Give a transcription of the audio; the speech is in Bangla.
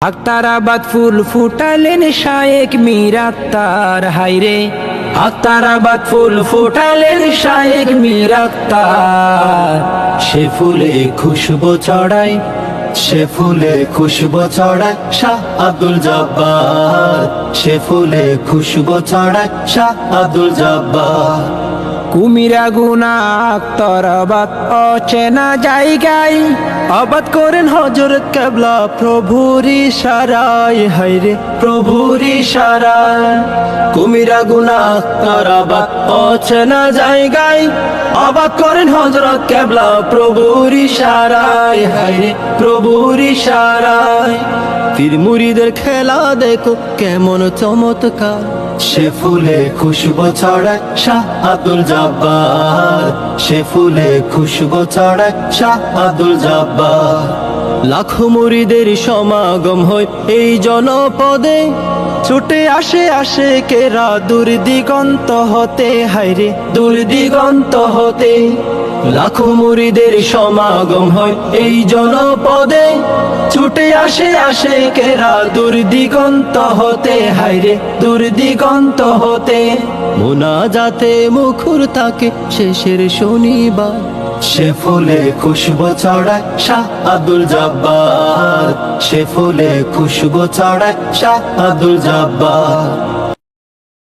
আক্তারাবাদ ফুল ফুটালেন শায়েক মীর আক্তার, হায়রে আক্তারাবাদ ফুল ফুটালেন শায়েক মীর আক্তার। সে ফুলে খুশবু ছড়ায়, সে ফুলে খুশবু ছড়ায় শাহ আব্দুল জব্বার। সে ফুলে খুশবু ছড়ায় শাহ আব্দুল জব্বার। কুমিরা গুনা আক্তারাবাদ অচেনা জায়গায় আবাদ করেন হযরত কেবলা প্রভুর ইশারায়, হায়রে প্রভুর ইশারায়। কুমিরা গুনা আক্তারাবাদ অচেনা জায়গায় আবাদ করেন হযরত কেবলা প্রভুর ইশারায়, হায়রে প্রভুর ইশারায়। পীর মুরিদের খেলা দেখো কেমন চমৎকার, সে ফুলে খুশবু ছড়ায় শাহ আব্দুল জব্বার। সে ফুলে খুশবু ছড়ায় শাহ আব্দুল জব্বার। লাখো মুরিদের সমাগম হয় এই জনপদে, ছুটে আসে আশিকেরা দূর দিগন্ত হতে, হায়রে দূর দিগন্ত হতে। লাখো মুরিদের সমাগম হয় এই জনপদে, ছুটে আসে আশিকেরা দূর দিগন্ত হতে, হায়রে দূর দিগন্ত হতে। মুনাজাতে মুখর থাকে শেষের শনিবার, সে ফুলে খুশবু ছড়ায় শাহ আব্দুল জব্বার। সে ফুলে খুশবু ছড়ায় শাহ আব্দুল জব্বার।